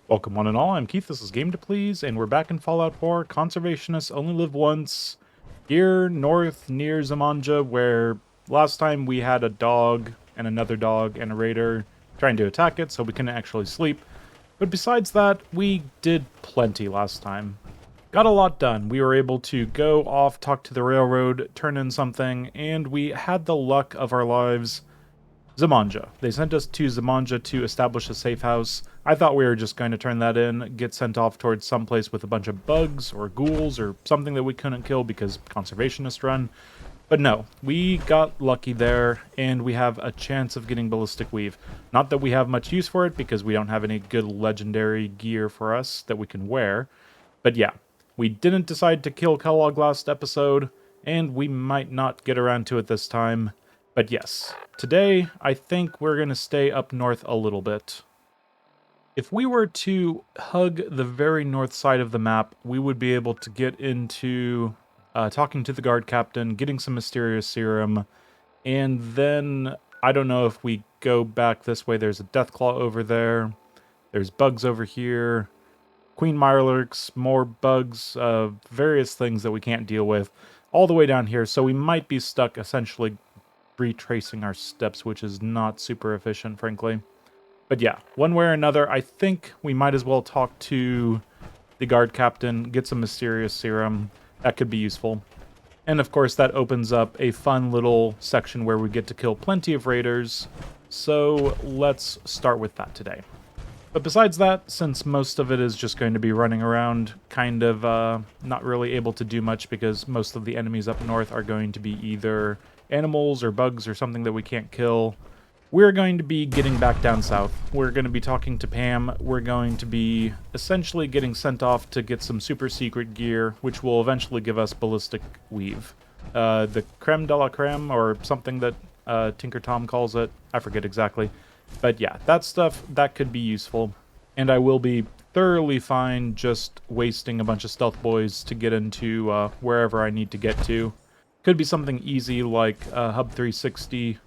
Welcome one and all, I'm Keith, this is Game to Please, and we're back in Fallout 4, Conservationists Only Live Once, here north near Zamanja, where last time we had a dog, and another dog, and a raider trying to attack it, so we couldn't actually sleep. But besides that, we did plenty last time. Got a lot done. We were able to go off, talk to the railroad, turn in something, and we had the luck of our lives. Zamanja. They sent us to Zamanja to establish a safe house. I thought we were just going to turn that in, get sent off towards someplace with a bunch of bugs or ghouls or something that we couldn't kill because conservationist run. But no, we got lucky there, and we have a chance of getting Ballistic Weave. Not that we have much use for it because we don't have any good legendary gear for us that we can wear. But yeah, we didn't decide to kill Kellogg last episode, and we might not get around to it this time. But yes, today I think we're going to stay up north a little bit. If we were to hug the very north side of the map, we would be able to get into talking to the guard captain, getting some mysterious serum, and then I don't know if we go back this way. There's a Deathclaw over there. There's bugs over here. Queen Mirelurks, more bugs, various things that we can't deal with, all the way down here. So we might be stuck essentially retracing our steps, which is not super efficient, frankly. But yeah, one way or another, I think we might as well talk to the guard captain, get some mysterious serum. That could be useful. And of course, that opens up a fun little section where we get to kill plenty of raiders. So let's start with that today. But besides that, since most of it is just going to be running around, kind of not really able to do much because most of the enemies up north are going to be either animals or bugs or something that we can't kill, we're going to be getting back down south. We're going to be talking to Pam. We're going to be essentially getting sent off to get some super secret gear, which will eventually give us Ballistic Weave. The creme de la creme, or something that Tinker Tom calls it. I forget exactly. But yeah, that stuff, that could be useful. And I will be thoroughly fine just wasting a bunch of stealth boys to get into wherever I need to get to. Could be something easy like Hub 360.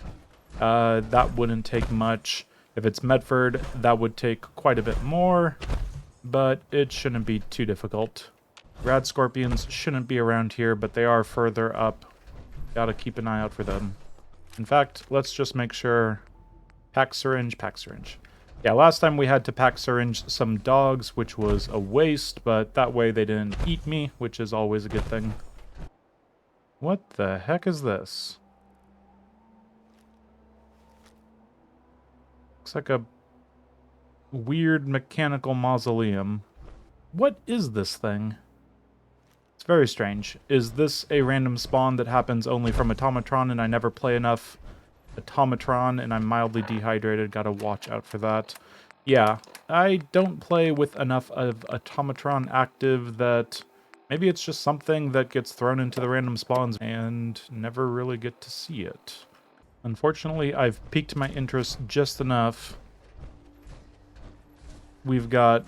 That wouldn't take much. If it's Medford, that would take quite a bit more, but it shouldn't be too difficult. Rad Scorpions shouldn't be around here, but they are further up. Gotta keep an eye out for them. In fact, let's just make sure... Pack syringe, pack syringe. Yeah, last time we had to pack syringe some dogs, which was a waste, but that way they didn't eat me, which is always a good thing. What the heck is this? Looks like a weird mechanical mausoleum. What is this thing? It's very strange. Is this a random spawn that happens only from Automatron and I never play enough Automatron and I'm mildly dehydrated? Gotta watch out for that. Yeah, I don't play with enough of Automatron active that... Maybe it's just something that gets thrown into the random spawns and never really get to see it. Unfortunately, I've piqued my interest just enough. We've got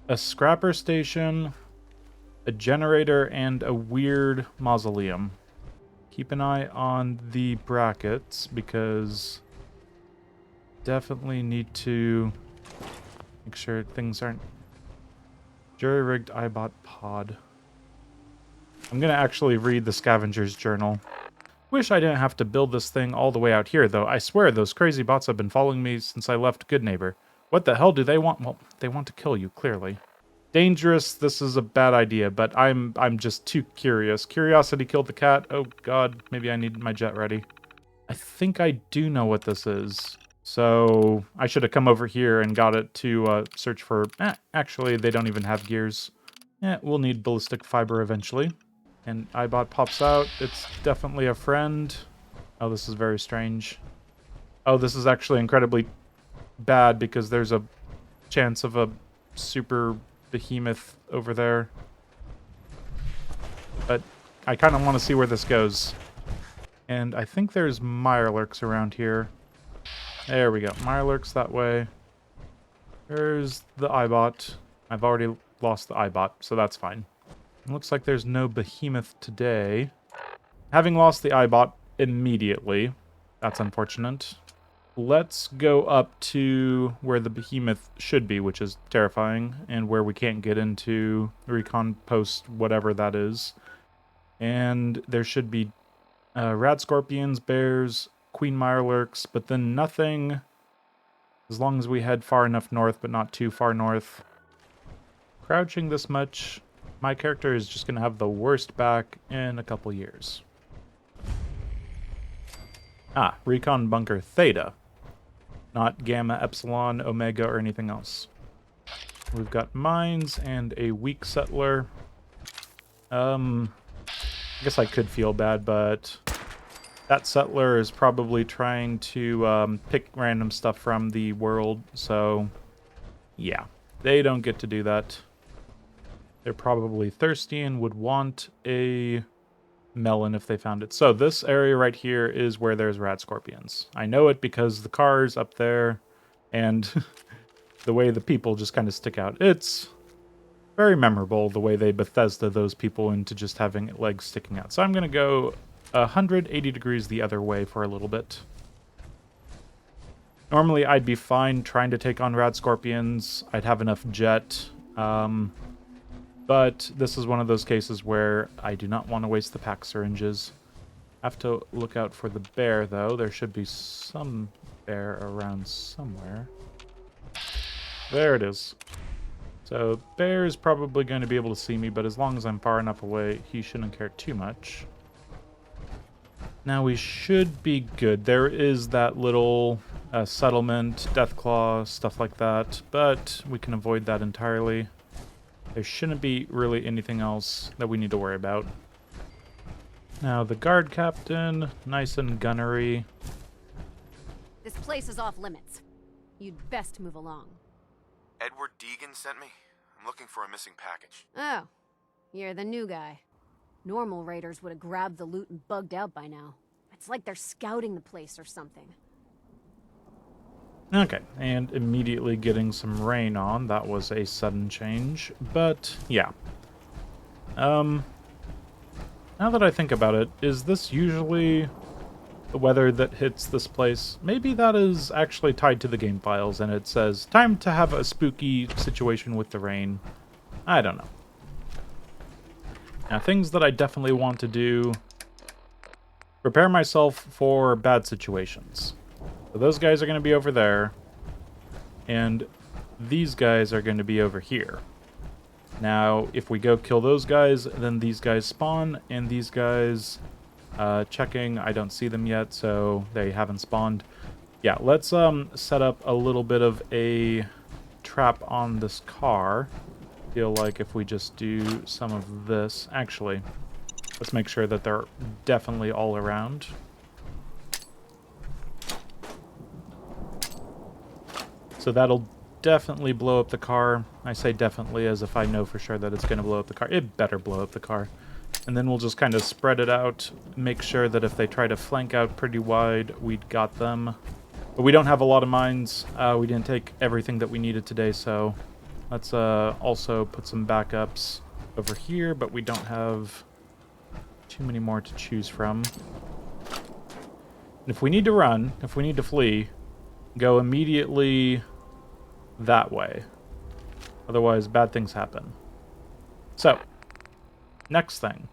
a scrapper station, a generator, and a weird mausoleum. Keep an eye on the brackets because definitely need to make sure things aren't... Jury-rigged iBot pod. I'm gonna actually read the scavenger's journal. Wish I didn't have to build this thing all the way out here, though. I swear those crazy bots have been following me since I left Good Neighbor. What the hell do they want? Well, they want to kill you, clearly. Dangerous, this is a bad idea, but I'm just too curious. Curiosity killed the cat. Oh god, maybe I need my jet ready. I think I do know what this is. So, I should have come over here and got it to search for... actually, they don't even have gears. We'll need ballistic fiber eventually. And iBot pops out. It's definitely a friend. Oh, this is very strange. Oh, this is actually incredibly bad because there's a chance of a super behemoth over there. But I kind of want to see where this goes. And I think there's Mirelurks around here. There we go. Mirelurks that way. There's the iBot. I've already lost the iBot, so that's fine. It looks like there's no behemoth today. Having lost the iBot immediately, that's unfortunate. let's go up to where the behemoth should be, which is terrifying, and where we can't get into recon post whatever that is. And there should be rad scorpions, bears, queen mirelurks, but then nothing as long as we head far enough north, but not too far north. Crouching this much, my character is just going to have the worst back in a couple years. Ah, recon bunker theta. Not gamma, epsilon, omega, or anything else. We've got mines and a weak settler. I guess I could feel bad, but that settler is probably trying to pick random stuff from the world, so yeah, they don't get to do that. They're probably thirsty and would want a melon if they found it. So this area right here is where there's rad scorpions. I know it because the car's up there, and the way the people just kind of stick out. It's very memorable the way they Bethesda those people into just having legs sticking out. So I'm going to go 180 degrees the other way for a little bit. Normally I'd be fine trying to take on rad scorpions. I'd have enough jet. But this is one of those cases where I do not want to waste the pack syringes. Have to look out for the bear, though. There should be some bear around somewhere. There it is. So bear is probably going to be able to see me, but as long as I'm far enough away, he shouldn't care too much. Now we should be good. There is that little settlement, Deathclaw, stuff like that, but we can avoid that entirely. There shouldn't be really anything else that we need to worry about. Now the guard captain, nice and gunnery. This place is off limits. You'd best move along. Edward Deegan sent me. I'm looking for a missing package. Oh, you're the new guy. Normal raiders would have grabbed the loot and bugged out by now. It's like they're scouting the place or something. Okay, and immediately getting some rain on. That was a sudden change, but yeah. Now that I think about it, is this usually the weather that hits this place? Maybe that is actually tied to the game files, and it says, time to have a spooky situation with the rain. I don't know. Now, things that I definitely want to do: prepare myself for bad situations. So those guys are going to be over there, and these guys are going to be over here. Now, if we go kill those guys, then these guys spawn, and these guys, checking, I don't see them yet, so they haven't spawned. Yeah, let's set up a little bit of a trap on this car. Feel like if we just do some of this, actually, let's make sure that they're definitely all around. So that'll definitely blow up the car. I say definitely as if I know for sure that it's going to blow up the car. It better blow up the car. And then we'll just kind of spread it out, make sure that if they try to flank out pretty wide, we'd got them. But we don't have a lot of mines. We didn't take everything that we needed today, so let's also put some backups over here, but we don't have too many more to choose from. And if we need to run, if we need to flee, go immediately that way. Otherwise, bad things happen. So, next thing.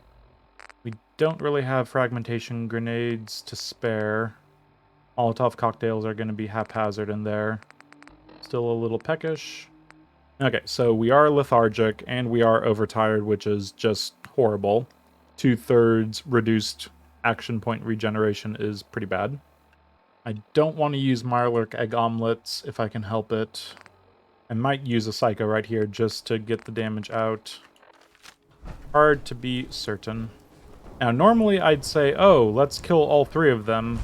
We don't really have fragmentation grenades to spare. Molotov cocktails are going to be haphazard in there. Still a little peckish. Okay, so we are lethargic and we are overtired, which is just horrible. 2/3 reduced action point regeneration is pretty bad. I don't want to use Mirelurk egg omelets if I can help it. I might use a Psycho right here just to get the damage out. Hard to be certain. Now, normally I'd say, oh, let's kill all 3 of them.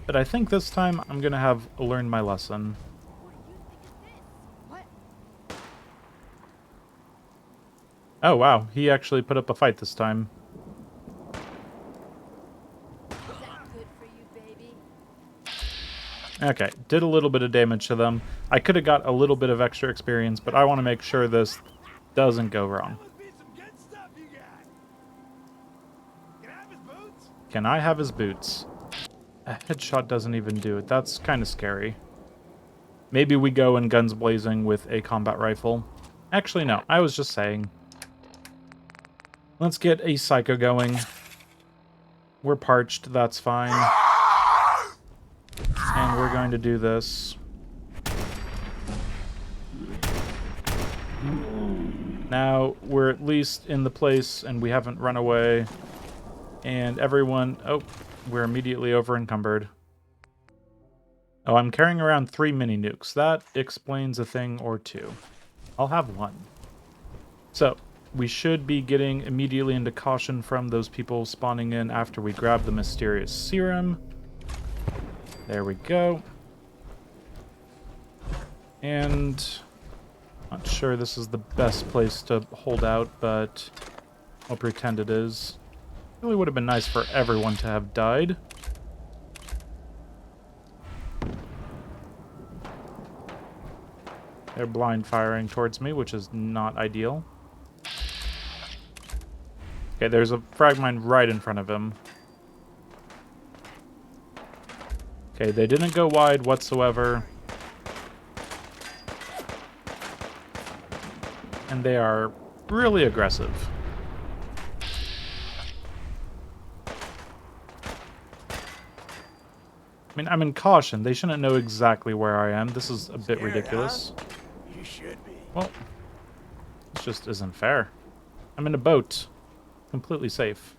But I think this time I'm going to have learned my lesson. Oh, wow. He actually put up a fight this time. Okay, did a little bit of damage to them. I could have got a little bit of extra experience, but I want to make sure this doesn't go wrong. Can I have his boots? A headshot doesn't even do it. That's kind of scary. Maybe we go in guns blazing with a combat rifle. Actually, no. I was just saying. Let's get a psycho going. We're parched. That's fine. And we're going to do this. Now, we're at least in the place, and we haven't run away. And everyone... Oh, we're immediately over-encumbered. Oh, I'm carrying around 3 mini-nukes. That explains a thing or two. I'll have one. So, we should be getting immediately into caution from those people spawning in after we grab the mysterious serum. There we go. And... not sure this is the best place to hold out, but I'll pretend it is. Really would have been nice for everyone to have died. They're blind firing towards me, which is not ideal. Okay, there's a frag mine right in front of him. Okay, they didn't go wide whatsoever. And they are really aggressive. I mean, I'm in caution. They shouldn't know exactly where I am. This is a bit ridiculous. You should be. Well, this just isn't fair. I'm in a boat. Completely safe.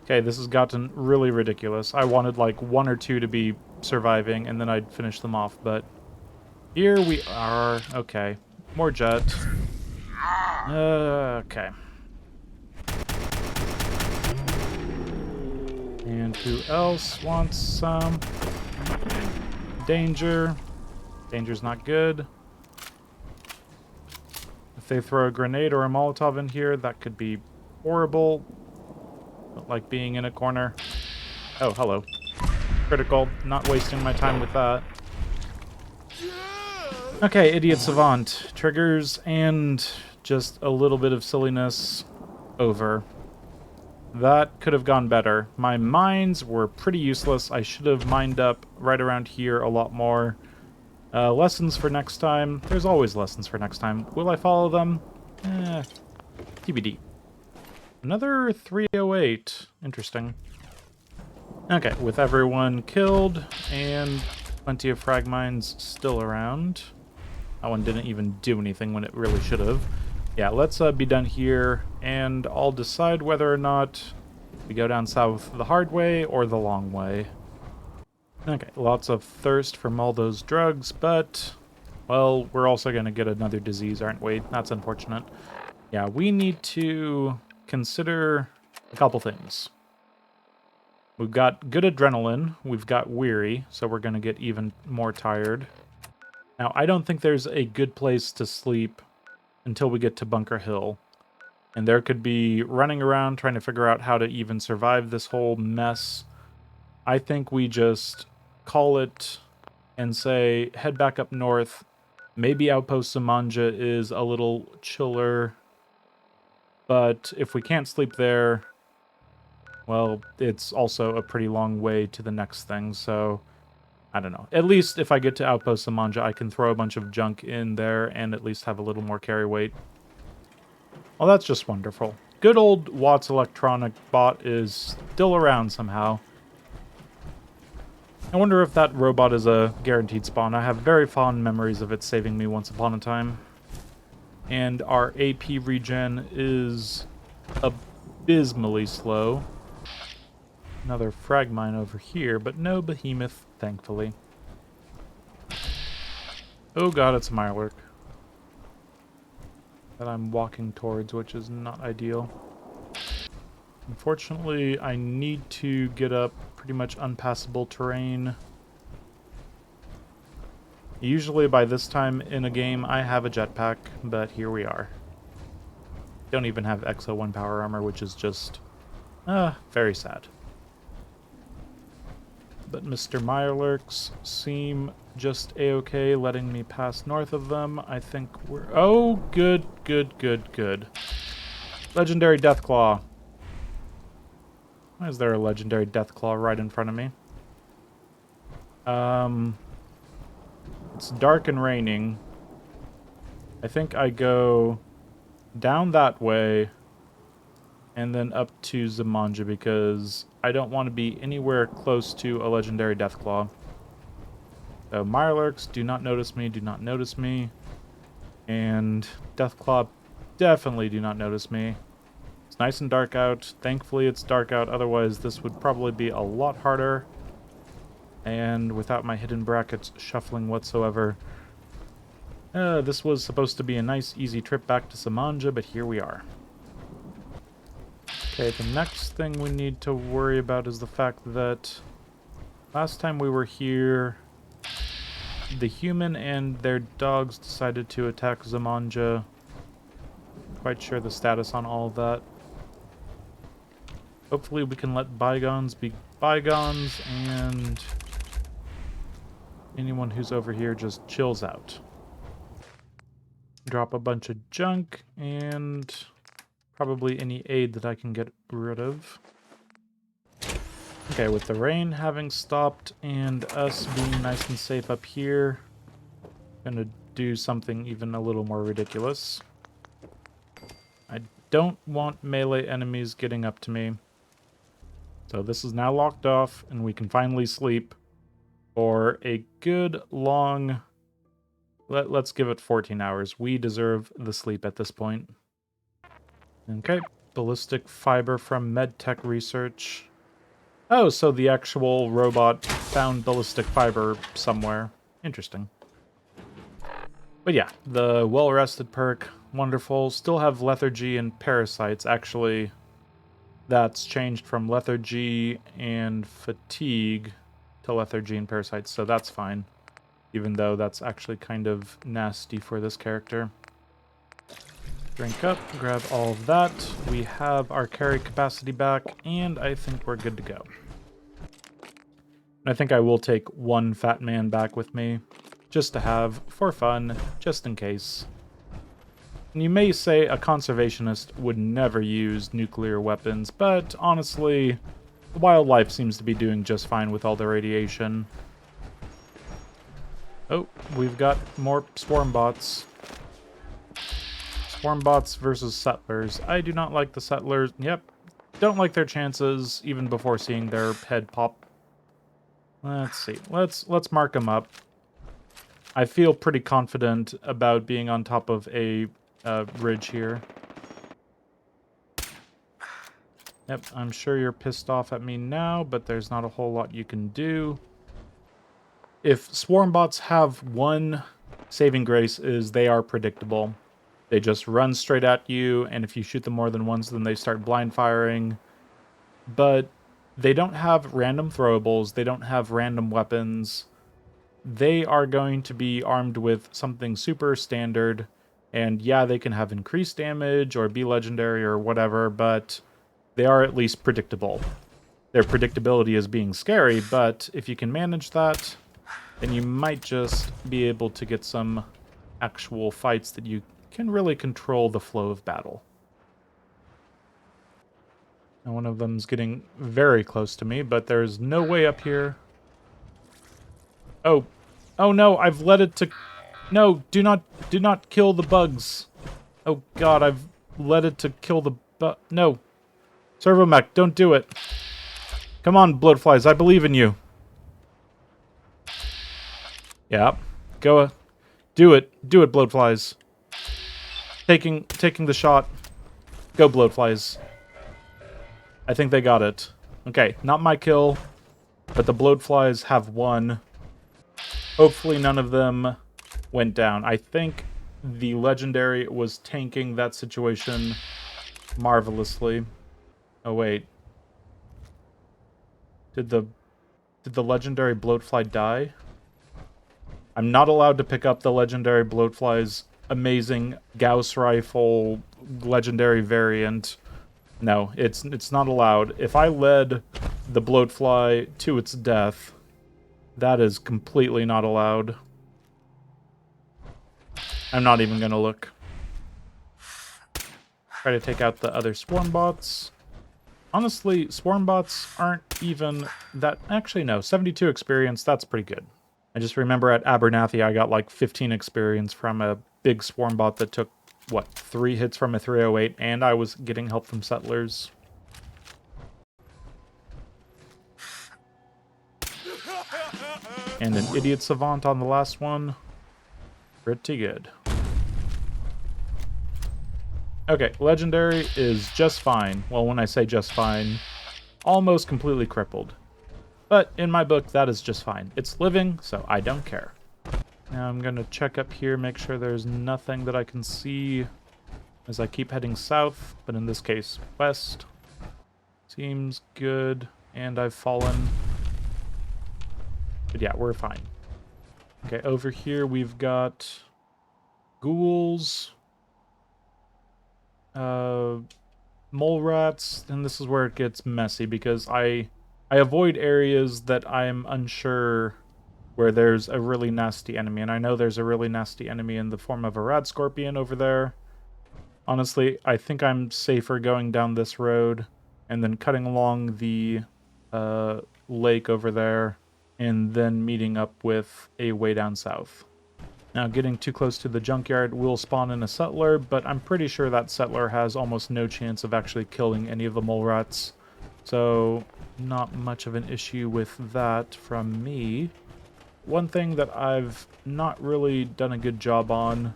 Okay, this has gotten really ridiculous. I wanted like 1 or 2 to be surviving, and then I'd finish them off, but... here we are. Okay. More jet. Okay. And who else wants some? Danger. Danger's not good. If they throw a grenade or a Molotov in here, that could be horrible. Don't like being in a corner. Oh, hello. Critical. Not wasting my time with that. Okay, idiot savant. Triggers and just a little bit of silliness. Over. That could have gone better. My mines were pretty useless. I should have mined up right around here a lot more. Lessons for next time. There's always lessons for next time. Will I follow them? TBD. Another 308. Interesting. Okay, with everyone killed and plenty of frag mines still around. That one didn't even do anything when it really should have. Yeah, let's be done here, and I'll decide whether or not we go down south the hard way or the long way. Okay, lots of thirst from all those drugs, but, well, we're also going to get another disease, aren't we? That's unfortunate. Yeah, we need to consider a couple things. We've got good adrenaline, we've got weary, so we're going to get even more tired. Now, I don't think there's a good place to sleep until we get to Bunker Hill. And there could be running around trying to figure out how to even survive this whole mess. I think we just call it and say, head back up north. Maybe Outpost Samanja is a little chiller. But if we can't sleep there, well, it's also a pretty long way to the next thing, so... I don't know. At least if I get to Outpost Samanja, I can throw a bunch of junk in there and at least have a little more carry weight. Well, that's just wonderful. Good old Watts Electronic Bot is still around somehow. I wonder if that robot is a guaranteed spawn. I have very fond memories of it saving me once upon a time. And our AP regen is abysmally slow. Another frag mine over here, but no behemoth, thankfully. Oh god, it's a Mirelurk that I'm walking towards, which is not ideal. Unfortunately, I need to get up pretty much unpassable terrain. Usually by this time in a game, I have a jetpack, but here we are. Don't even have Exo 1 power armor, which is just, very sad. But Mr. Mirelurks seem just a-okay, letting me pass north of them. I think we're... oh, good, good, good, good. Legendary Deathclaw. Why is there a Legendary Deathclaw right in front of me? It's dark and raining. I think I go down that way and then up to Zamanja because I don't want to be anywhere close to a legendary Deathclaw. So Mirelurks, do not notice me, do not notice me. And Deathclaw, definitely do not notice me. It's nice and dark out. Thankfully it's dark out, otherwise this would probably be a lot harder. And without my hidden brackets shuffling whatsoever. This was supposed to be a nice, easy trip back to Samanja, but here we are. Okay, the next thing we need to worry about is the fact that last time we were here, the human and their dogs decided to attack Zamanja. Quite sure the status on all of that. Hopefully we can let bygones be bygones, and anyone who's over here just chills out. Drop a bunch of junk, and probably any aid that I can get rid of. Okay, with the rain having stopped and us being nice and safe up here, I'm gonna do something even a little more ridiculous. I don't want melee enemies getting up to me. So this is now locked off, and we can finally sleep for a good long... Let's give it 14 hours. We deserve the sleep at this point. Okay, ballistic fiber from MedTech research. Oh, so the actual robot found ballistic fiber somewhere. Interesting. But yeah, the well-rested perk, wonderful. Still have lethargy and parasites. Actually, that's changed from lethargy and fatigue to lethargy and parasites, so that's fine. Even though that's actually kind of nasty for this character. Drink up, grab all of that. We have our carry capacity back, and I think we're good to go. I think I will take one fat man back with me, just to have, for fun, just in case. And you may say a conservationist would never use nuclear weapons, but honestly, wildlife seems to be doing just fine with all the radiation. Oh, we've got more swarm bots. Swarm bots versus settlers. I do not like the settlers. Yep. Don't like their chances, even before seeing their head pop. Let's see. Let's mark them up. I feel pretty confident about being on top of a ridge here. Yep, I'm sure you're pissed off at me now, but there's not a whole lot you can do. If swarm bots have one saving grace is they are predictable. They just run straight at you, and if you shoot them more than once, then they start blind firing. But they don't have random throwables, they don't have random weapons. They are going to be armed with something super standard, and yeah, they can have increased damage or be legendary or whatever, but they are at least predictable. Their predictability is being scary, but if you can manage that, then you might just be able to get some actual fights that you can really control the flow of battle. And one of them's getting very close to me, but there's no way up here. Oh. Oh no, I've led it to... No, do not kill the bugs. Oh god, I've led it to kill the no. Servomech, don't do it. Come on, bloodflies, I believe in you. Yeah, go. Do it, bloodflies. Taking the shot. Go, bloodflies. I think they got it. Okay, not my kill, but the bloodflies have won. Hopefully none of them went down. I think the legendary was tanking that situation marvelously. Oh wait. Did the legendary bloatfly die? I'm not allowed to pick up the legendary bloatfly's amazing Gauss rifle legendary variant. No, it's not allowed. If I led the bloatfly to its death, that is completely not allowed. I'm not even gonna look. Try to take out the other swarm bots. Honestly, swarm bots aren't even that... Actually, no. 72 experience, that's pretty good. I just remember at Abernathy, I got like 15 experience from a big swarm bot that took, what, 3 hits from a 308, and I was getting help from settlers. And an idiot savant on the last one. Pretty good. Okay, legendary is just fine. Well, when I say just fine, almost completely crippled. But in my book, that is just fine. It's living, so I don't care. Now I'm going to check up here, make sure there's nothing that I can see as I keep heading south, but in this case, west. Seems good, and I've fallen. But yeah, we're fine. Okay, over here we've got ghouls, mole rats, and this is where it gets messy because I avoid areas that I'm unsure where there's a really nasty enemy, and I know there's a really nasty enemy in the form of a rat scorpion over there. Honestly, I think I'm safer going down this road and then cutting along the lake over there and then meeting up with a way down south. Now, getting too close to the junkyard will spawn in a settler, but I'm pretty sure that settler has almost no chance of actually killing any of the mole rats. So, not much of an issue with that from me. One thing that I've not really done a good job on,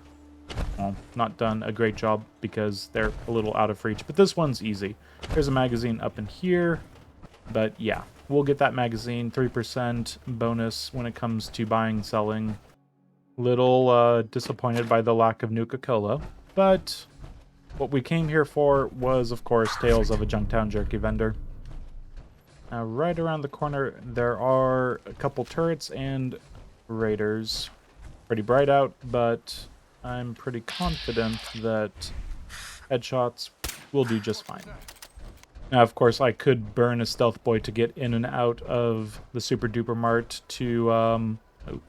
well, not done a great job because they're a little out of reach, but this one's easy. There's a magazine up in here, but yeah, we'll get that magazine, 3% bonus when it comes to buying and selling. Little disappointed by the lack of new COLO, but what we came here for was, of course, Tales of a Junktown Jerky Vendor. Now, right around the corner, there are a couple turrets and raiders. Pretty bright out, but I'm pretty confident that headshots will do just fine. Now, of course, I could burn a stealth boy to get in and out of the Super Duper Mart to, oh,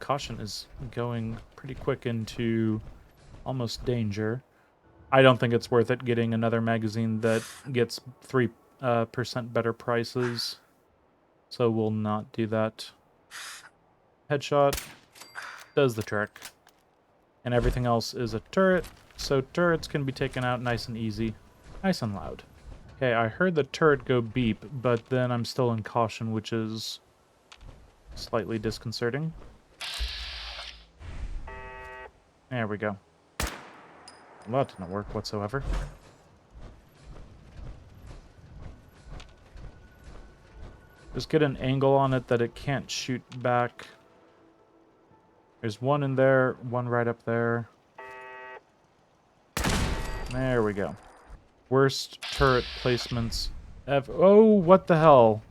caution is going pretty quick into almost danger. I don't think it's worth it getting another magazine that gets 3% better prices, so we'll not do that. Headshot does the trick. And everything else is a turret, so turrets can be taken out nice and easy, nice and loud. Okay, I heard the turret go beep, but then I'm still in caution, which is slightly disconcerting. There we go. Well, that didn't work whatsoever. Just get an angle on it that it can't shoot back. There's one in there, one right up there. There we go. Worst turret placements ever. Oh, what the hell?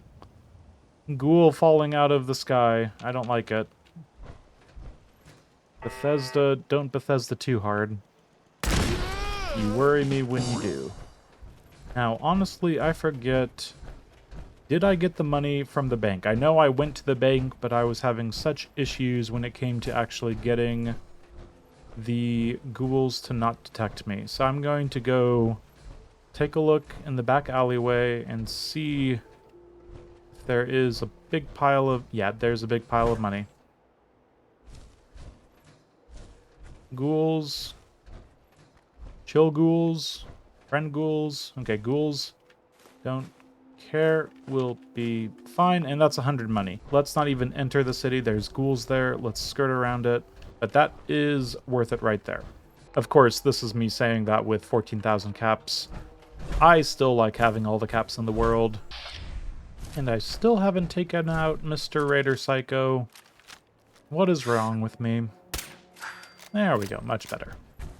Ghoul falling out of the sky. I don't like it. Bethesda, don't Bethesda too hard. You worry me when you do. Now, honestly, I forget... Did I get the money from the bank? I know I went to the bank, but I was having such issues when it came to actually getting the ghouls to not detect me. So I'm going to go take a look in the back alleyway and see if there is a big pile of... Yeah, there's a big pile of money. Ghouls. Chill ghouls. Friend ghouls. Okay, ghouls. Don't care, will be fine, and that's 100 money. Let's not even enter the city. There's ghouls there. Let's skirt around it. But that is worth it right there. Of course, this is me saying that with 14,000 caps. I still like having all the caps in the world. And I still haven't taken out Mr. Raider Psycho. What is wrong with me? There we go, much better.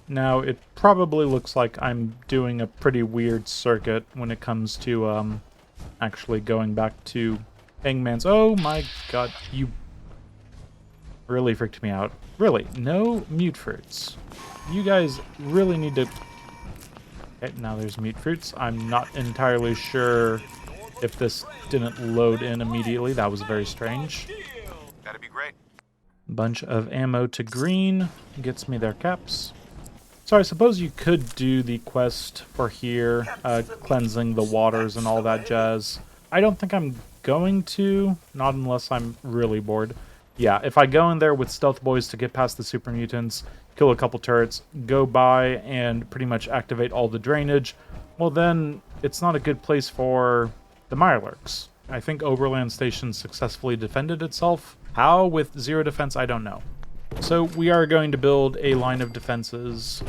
Now, it probably looks like I'm doing a pretty weird circuit when it comes to, actually going back to Hangman's... Oh my god, you really freaked me out. Really, no mute fruits. You guys really need to... Okay, now there's mute fruits. I'm not entirely sure if this didn't load in immediately. That was very strange. That'd be great. Bunch of ammo to green gets me their caps. So I suppose you could do the quest for here, cleansing the waters and all that jazz. I don't think I'm going to, not unless I'm really bored. Yeah, if I go in there with stealth boys to get past the super mutants, kill a couple turrets, go by and pretty much activate all the drainage, well then it's not a good place for the Mirelurks. I think Overland Station successfully defended itself. How with zero defense, I don't know. So we are going to build a line of defenses.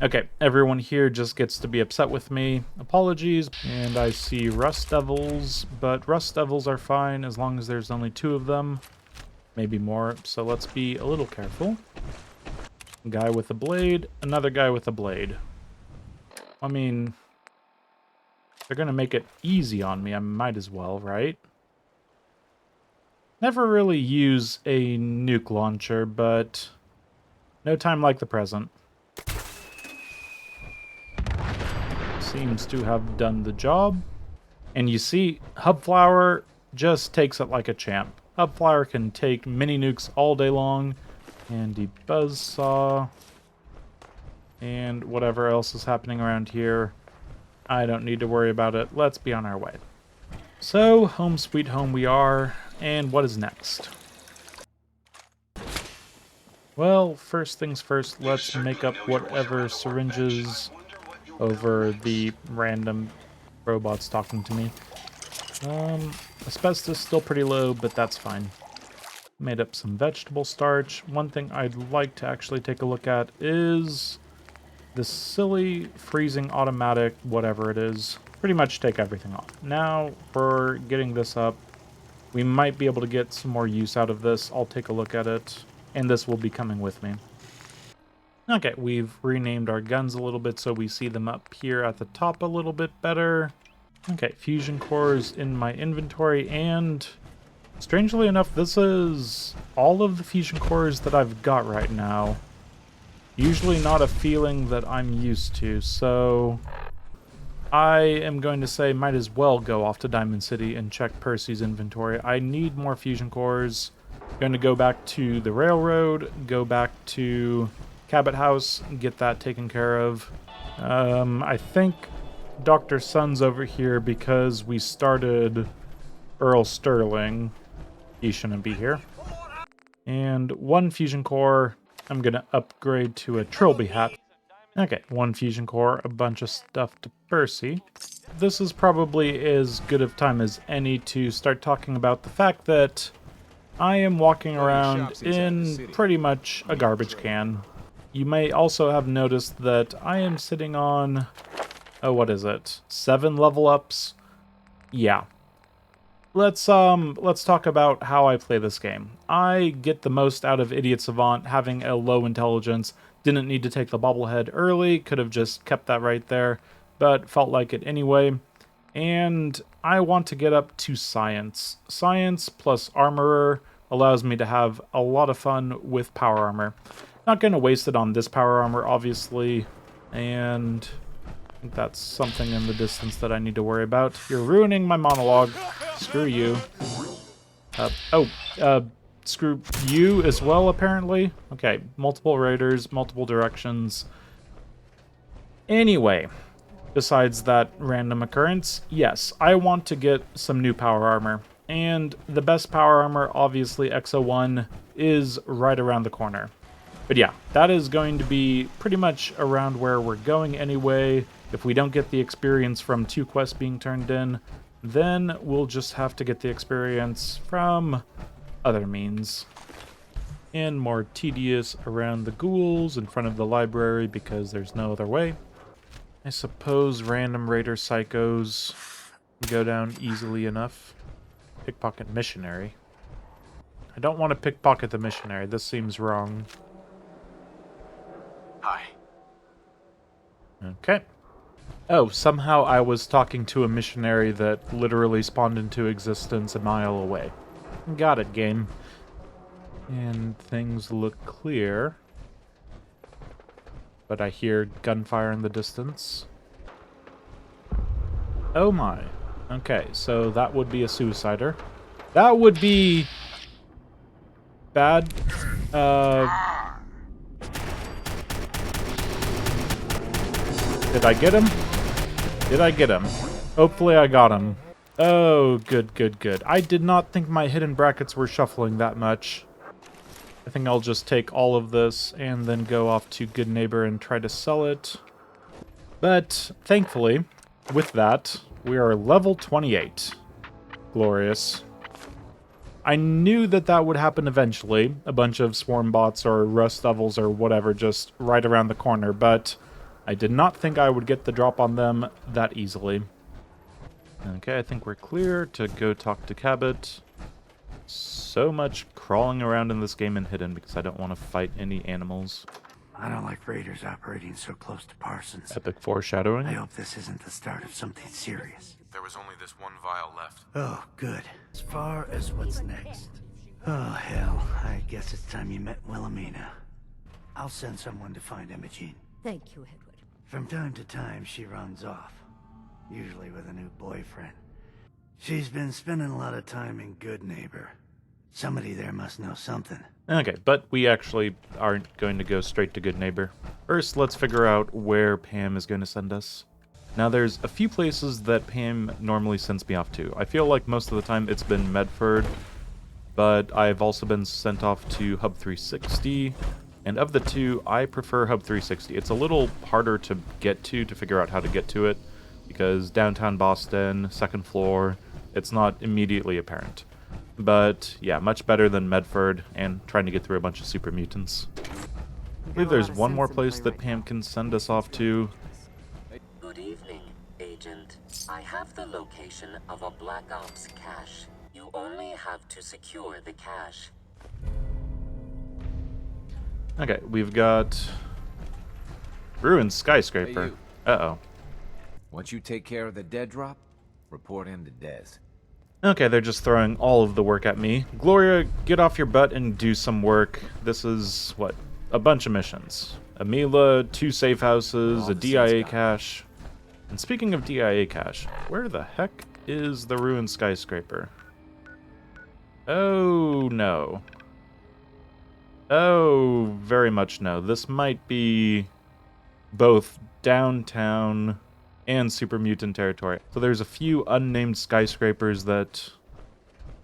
Okay, everyone here just gets to be upset with me. Apologies. And I see Rust Devils, but Rust Devils are fine as long as there's only 2 of them. Maybe more, so let's be a little careful. Guy with a blade, another guy with a blade. I mean, they're gonna make it easy on me, I might as well, right? Never really use a nuke launcher, but no time like the present. Seems to have done the job. And you see, Hubflower just takes it like a champ. Hubflower can take mini nukes all day long. And the buzzsaw. And whatever else is happening around here. I don't need to worry about it. Let's be on our way. So, home sweet home we are. And what is next? Well, first things first, let's make up whatever syringes over the random robots talking to me. Asbestos still pretty low, but that's fine. Made up some vegetable starch. One thing I'd like to actually take a look at is this silly freezing automatic, whatever it is. Pretty much take everything off. Now, for getting this up, we might be able to get some more use out of this. I'll take a look at it, and this will be coming with me. Okay, we've renamed our guns a little bit so we see them up here at the top a little bit better. Okay, fusion cores in my inventory, and strangely enough, this is all of the fusion cores that I've got right now. Usually not a feeling that I'm used to, so I am going to say might as well go off to Diamond City and check Percy's inventory. I need more fusion cores. Going to go back to the railroad, go back to Cabot House, get that taken care of. I think Dr. Sun's over here because we started Earl Sterling. He shouldn't be here. And 1 fusion core, I'm going to upgrade to a Trilby hat. Okay, 1 fusion core, a bunch of stuff to Percy. This is probably as good of time as any to start talking about the fact that I am walking around in pretty much a garbage can. You may also have noticed that I am sitting on, oh, what is it? 7 level ups? Yeah. Let's talk about how I play this game. I get the most out of Idiot Savant having a low intelligence. Didn't need to take the bobblehead early, could have just kept that right there, but felt like it anyway. And I want to get up to Science. Science plus Armorer allows me to have a lot of fun with Power Armor. Not going to waste it on this Power Armor, obviously, and I think that's something in the distance that I need to worry about. You're ruining my monologue. Screw you. Screw you as well, apparently. Okay, multiple raiders, multiple directions. Anyway, besides that random occurrence, yes, I want to get some new power armor. And the best power armor, obviously XO1, is right around the corner. But yeah, that is going to be pretty much around where we're going anyway. If we don't get the experience from 2 quests being turned in, then we'll just have to get the experience from other means. And more tedious around the ghouls in front of the library because there's no other way. I suppose random raider psychos go down easily enough. Pickpocket missionary. I don't want to pickpocket the missionary. This seems wrong. Hi. Okay. Oh, somehow I was talking to a missionary that literally spawned into existence a mile away. Got it, game. And things look clear. But I hear gunfire in the distance. Oh my. Okay, so that would be a suicider. That would be bad. Did I get him? Did I get him? Hopefully I got him. Oh, good, good, good. I did not think my hidden brackets were shuffling that much. I think I'll just take all of this and then go off to Good Neighbor and try to sell it. But, thankfully, with that, we are level 28. Glorious. I knew that that would happen eventually. A bunch of swarm bots or rust devils or whatever just right around the corner, but I did not think I would get the drop on them that easily. Okay, I think we're clear to go talk to Cabot. So much crawling around in this game and hidden because I don't want to fight any animals. I don't like raiders operating so close to Parsons. Epic foreshadowing. I hope this isn't the start of something serious. There was only this one vial left. Oh, good. As far as what's next. Oh, hell. I guess it's time you met Wilhelmina. I'll send someone to find Imogene. Thank you, Edward. From time to time, she runs off. Usually with a new boyfriend. She's been spending a lot of time in Good Neighbor. Somebody there must know something. Okay, but we actually aren't going to go straight to Good Neighbor. First, let's figure out where Pam is going to send us. Now, there's a few places that Pam normally sends me off to. I feel like most of the time it's been Medford, but I've also been sent off to Hub 360, and of the two, I prefer Hub 360. It's a little harder to get to figure out how to get to it, because downtown Boston, second floor, it's not immediately apparent. But, yeah, much better than Medford and trying to get through a bunch of super mutants. I believe there's one more place that Pam can send us off to. Good evening, Agent. I have the location of a Black Ops cache. You only have to secure the cache. Okay, we've got Ruined Skyscraper. Hey, you. Uh-oh. Once you take care of the dead drop, report in to Des. Okay, they're just throwing all of the work at me. Gloria, get off your butt and do some work. This is, what, a bunch of missions. A Mila, 2 safe houses, a DIA cache. And speaking of DIA cache, where the heck is the Ruined Skyscraper? Oh, no. Oh, very much no. This might be both downtown and super mutant territory. So there's a few unnamed skyscrapers that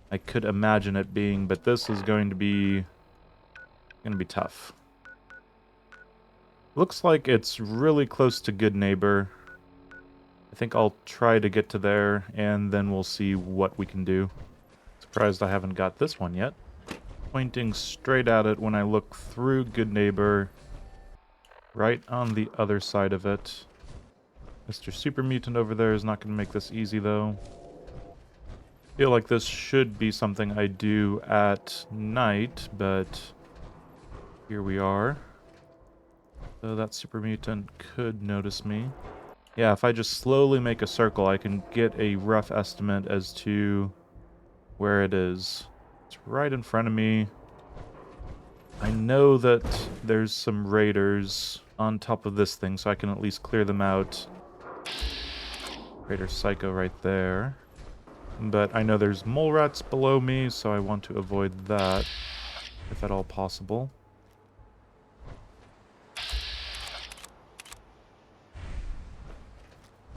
I could imagine it being, but this is going to be tough. Looks like it's really close to Good Neighbor. I think I'll try to get to there, and then we'll see what we can do. Surprised I haven't got this one yet. Pointing straight at it when I look through Good Neighbor, right on the other side of it. Mr. Super Mutant over there is not going to make this easy, though. Feel like this should be something I do at night, but here we are. So that Super Mutant could notice me. Yeah, if I just slowly make a circle, I can get a rough estimate as to where it is. It's right in front of me. I know that there's some raiders on top of this thing, so I can at least clear them out. Raider Psycho right there. But I know there's mole rats below me, so I want to avoid that, if at all possible.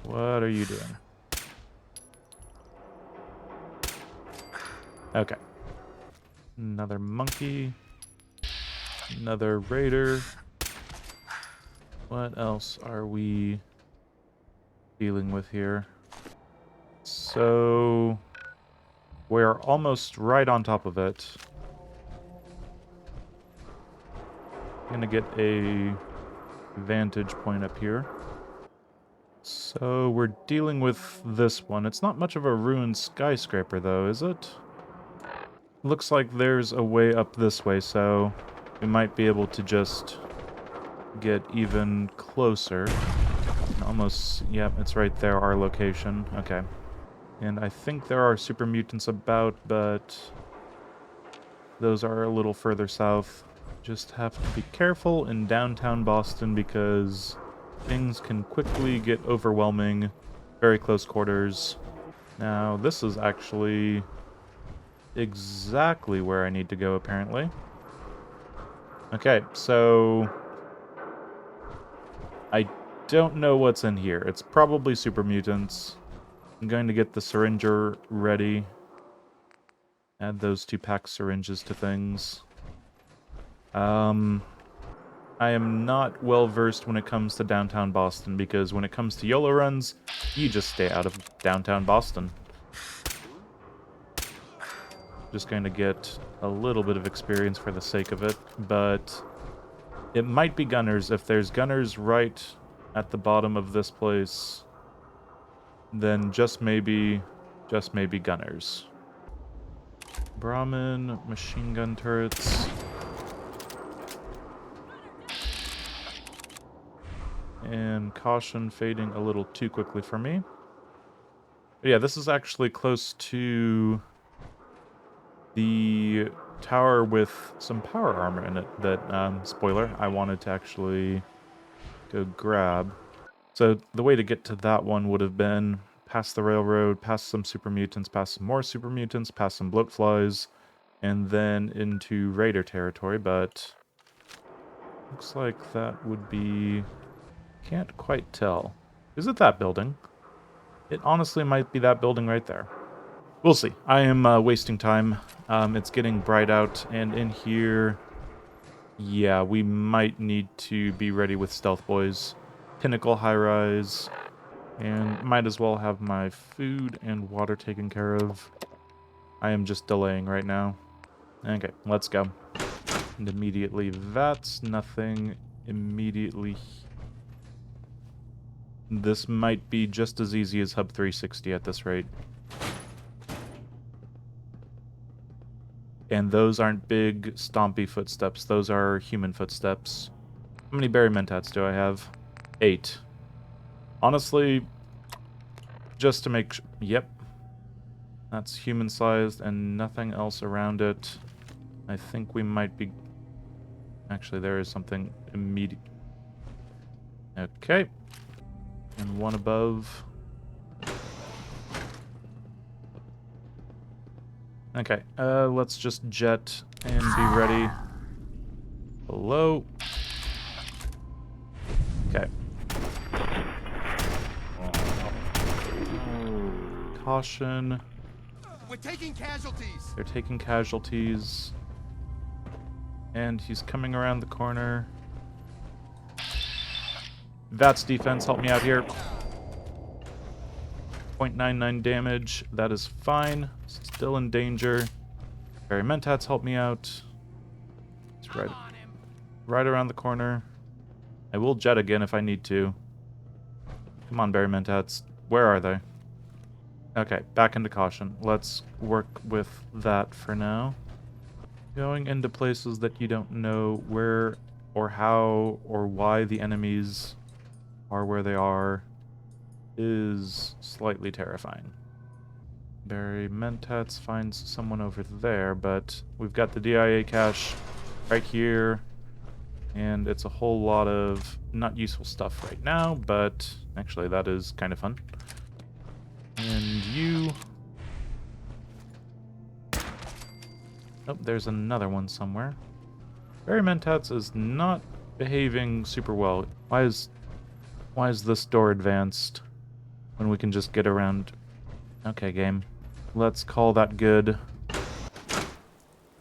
What are you doing? Okay. Another monkey. Another raider. What else are we dealing with here? So we're almost right on top of it. I'm gonna get a vantage point up here. So we're dealing with this one. It's not much of a ruined skyscraper though, is it? Looks like there's a way up this way, so we might be able to just get even closer. Almost, yep, it's right there, our location. Okay. And I think there are super mutants about, but those are a little further south. Just have to be careful in downtown Boston because things can quickly get overwhelming. Very close quarters. Now, this is actually exactly where I need to go, apparently. Okay, so I don't know what's in here. It's probably super mutants. I'm going to get the syringer ready. Add those 2 pack syringes to things. I am not well versed when it comes to downtown Boston, because when it comes to YOLO runs, you just stay out of downtown Boston. Just going to get a little bit of experience for the sake of it, but it might be gunners. If there's gunners right at the bottom of this place, then just maybe gunners. Brahmin, machine gun turrets. And caution fading a little too quickly for me. But yeah, this is actually close to the tower with some power armor in it that, spoiler, I wanted to actually go grab. So the way to get to that one would have been past the railroad, past some super mutants, past some more super mutants, past some bloatflies, and then into raider territory, but looks like that would be... Can't quite tell. Is it that building? It honestly might be that building right there. We'll see. I am wasting time. It's getting bright out, and in here... Yeah, we might need to be ready with stealth boys. Pinnacle high-rise. And might as well have my food and water taken care of. I am just delaying right now. Okay, let's go. And immediately that's nothing. Immediately... This might be just as easy as Hub 360 at this rate. And those aren't big, stompy footsteps. Those are human footsteps. How many berry mentats do I have? 8. Honestly, just to make yep. That's human-sized and nothing else around it. I think we might be... Actually, there is something immediate. Okay. And one above. Okay, let's just jet and be ready. Hello. Okay. Caution. We're taking casualties. They're taking casualties. And he's coming around the corner. VATS defense, help me out here. 0.99 damage. That is fine. Still in danger. Berry mentats, help me out. It's right around the corner. I will jet again if I need to. Come on, Berry mentats. Where are they? Okay, back into caution. Let's work with that for now. Going into places that you don't know where or how or why the enemies are where they are is slightly terrifying. Berry mentats finds someone over there, but we've got the DIA cache right here, and it's a whole lot of not useful stuff right now, but actually that is kind of fun. And you... Oh, there's another one somewhere. Berry mentats is not behaving super well. Why is this door advanced when we can just get around? Okay, game. Let's call that good.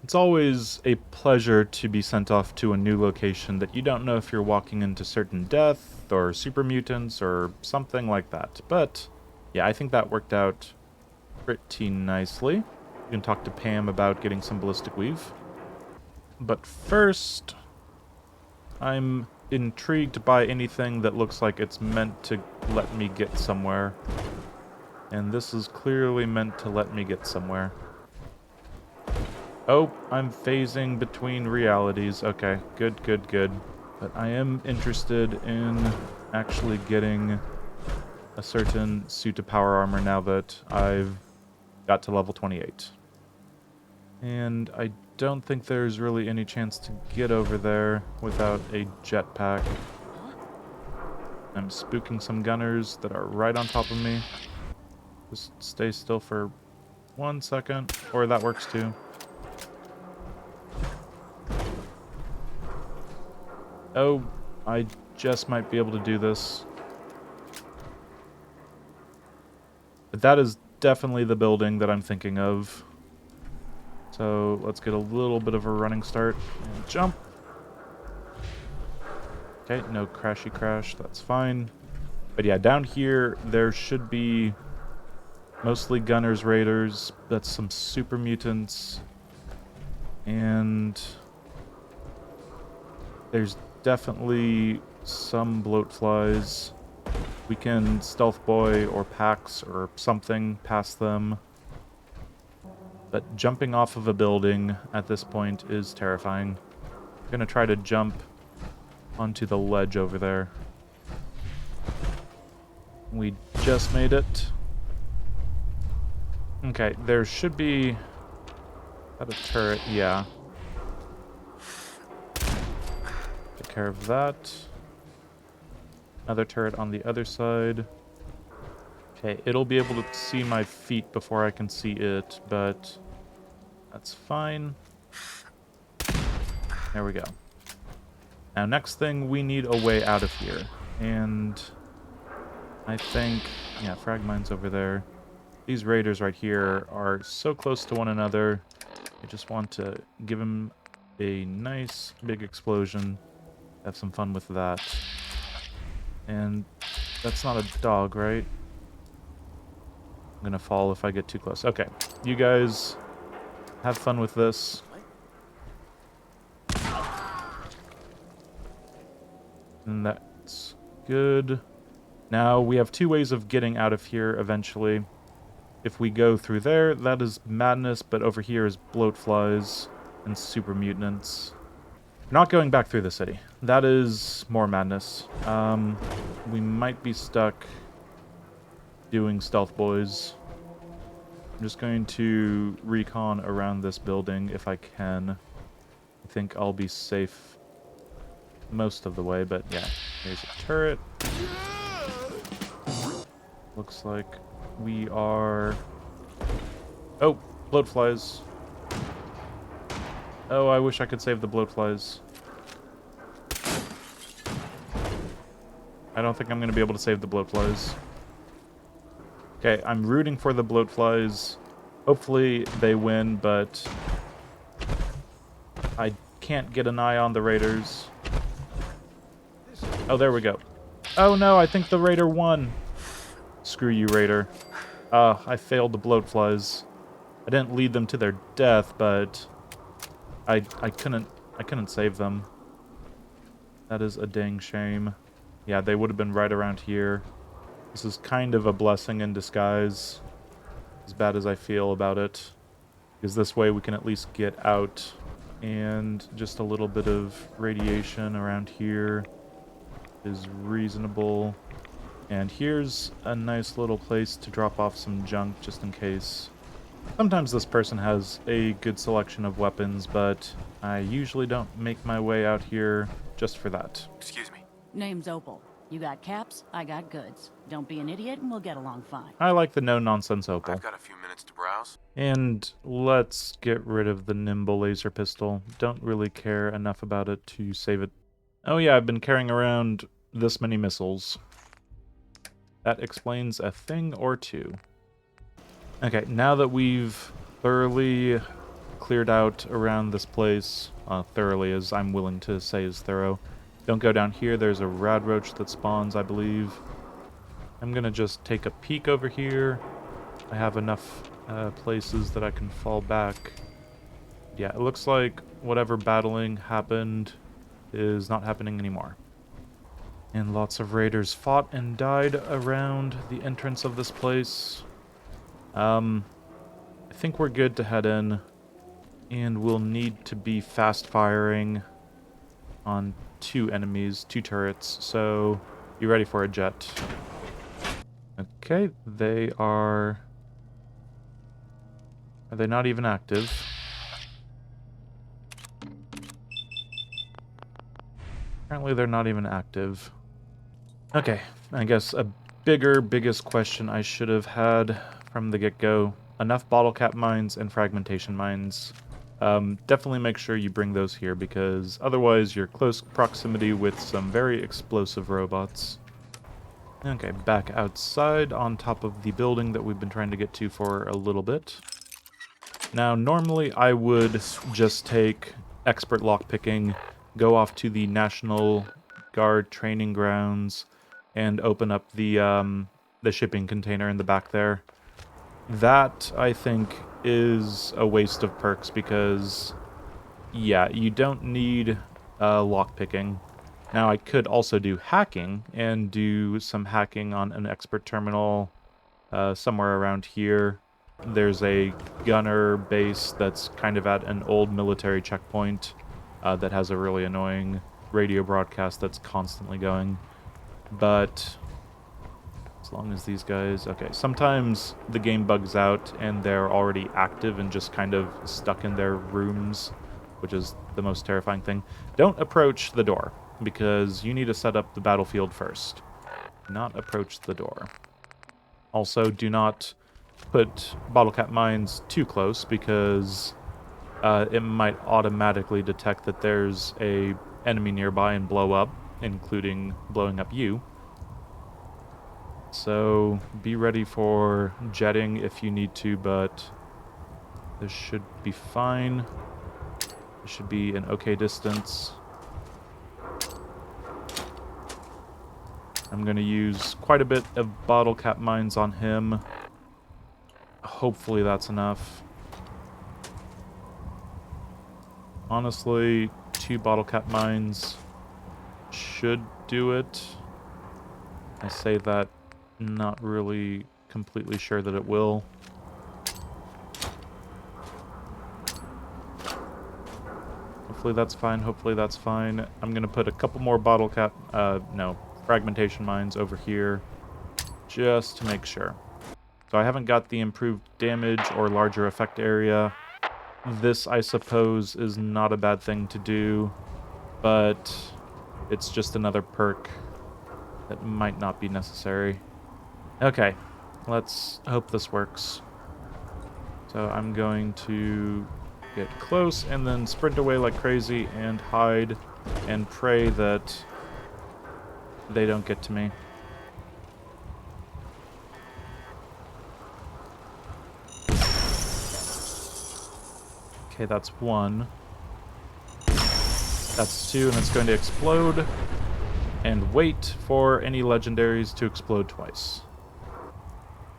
It's always a pleasure to be sent off to a new location that you don't know if you're walking into certain death or super mutants or something like that. But yeah, I think that worked out pretty nicely. You can talk to Pam about getting some ballistic weave. But first, I'm intrigued by anything that looks like it's meant to let me get somewhere. And this is clearly meant to let me get somewhere. Oh, I'm phasing between realities. Okay, good, good, good. But I am interested in actually getting a certain suit of power armor now that I've got to level 28. And I don't think there's really any chance to get over there without a jetpack. I'm spooking some gunners that are right on top of me. Just stay still for 1 second, or that works too. Oh, I just might be able to do this. But that is definitely the building that I'm thinking of. So let's get a little bit of a running start and jump. Okay, no crashy crash, that's fine. But yeah, down here there should be mostly gunners, raiders, that's some super mutants, and there's definitely some bloatflies. We can stealth boy or Pax or something past them. But jumping off of a building at this point is terrifying. I'm gonna try to jump onto the ledge over there. We just made it. Okay, there should be... a turret, yeah. Take care of that. Another turret on the other side. Okay, it'll be able to see my feet before I can see it, but that's fine. There we go. Now, next thing, we need a way out of here. And I think... yeah, frag mines over there. These raiders right here are so close to one another. I just want to give them a nice big explosion. Have some fun with that. And that's not a dog, right? I'm gonna fall if I get too close. Okay, you guys have fun with this. And that's good. Now, we have two ways of getting out of here eventually. If we go through there, that is madness, but over here is bloatflies and super mutants. We're not going back through the city. That is more madness. We might be stuck doing stealth boys. I'm just going to recon around this building if I can. I think I'll be safe most of the way, but yeah, there's a turret. Looks like we are... oh, bloatflies. Oh, I wish I could save the bloatflies. I don't think I'm going to be able to save the bloatflies. Okay, I'm rooting for the bloatflies. Hopefully they win, but I can't get an eye on the raiders. Oh, there we go. Oh no, I think the raider won. Screw you, raider. I failed the bloatflies. I didn't lead them to their death, but I couldn't save them. That is a dang shame. Yeah, they would have been right around here. This is kind of a blessing in disguise, as bad as I feel about it. Because this way we can at least get out. And just a little bit of radiation around here is reasonable. And here's a nice little place to drop off some junk just in case. Sometimes this person has a good selection of weapons, but I usually don't make my way out here just for that. Excuse me. Name's Opal. You got caps, I got goods. Don't be an idiot and we'll get along fine. I like the no-nonsense Opal. I've got a few minutes to browse. And let's get rid of the nimble laser pistol. Don't really care enough about it to save it. Oh yeah, I've been carrying around this many missiles. That explains a thing or two. Okay, now that we've thoroughly cleared out around this place, thoroughly as I'm willing to say is thorough, don't go down here, there's a rad roach that spawns, I believe. I'm gonna just take a peek over here. I have enough places that I can fall back. Yeah, it looks like whatever battling happened is not happening anymore. And lots of raiders fought and died around the entrance of this place. I think we're good to head in. And we'll need to be fast firing on two enemies, two turrets. So, be ready for a jet. Okay, they are... are they not even active? Apparently they're not even active. Okay, I guess a biggest question I should have had from the get-go. Enough bottle cap mines and fragmentation mines. Definitely make sure you bring those here, because otherwise you're close proximity with some very explosive robots. Okay, back outside on top of the building that we've been trying to get to for a little bit. Now, normally I would just take expert lockpicking, go off to the National Guard training grounds, and open up the shipping container in the back there. That, I think, is a waste of perks because, yeah, you don't need lockpicking. Now, I could also do hacking and do some hacking on an expert terminal somewhere around here. There's a gunner base that's kind of at an old military checkpoint that has a really annoying radio broadcast that's constantly going. But as long as these guys... Okay, sometimes the game bugs out and they're already active and just kind of stuck in their rooms, which is the most terrifying thing. Don't approach the door, because you need to set up the battlefield first. Not approach the door. Also, do not put bottle cap mines too close, because it might automatically detect that there's a enemy nearby and blow up, including blowing up you. So be ready for jetting if you need to, but this should be fine. This should be an okay distance. I'm going to use quite a bit of bottle cap mines on him. Hopefully that's enough. Honestly, 2 bottle cap mines should do it. I say that not really completely sure that it will. Hopefully that's fine, hopefully that's fine. I'm going to put a couple more bottle cap, fragmentation mines over here, just to make sure. So I haven't got the improved damage or larger effect area. This, I suppose, is not a bad thing to do, but it's just another perk that might not be necessary. Okay, let's hope this works. So I'm going to get close and then sprint away like crazy and hide and pray that they don't get to me. Okay, that's 1. That's 2, and it's going to explode. And wait for any legendaries to explode twice.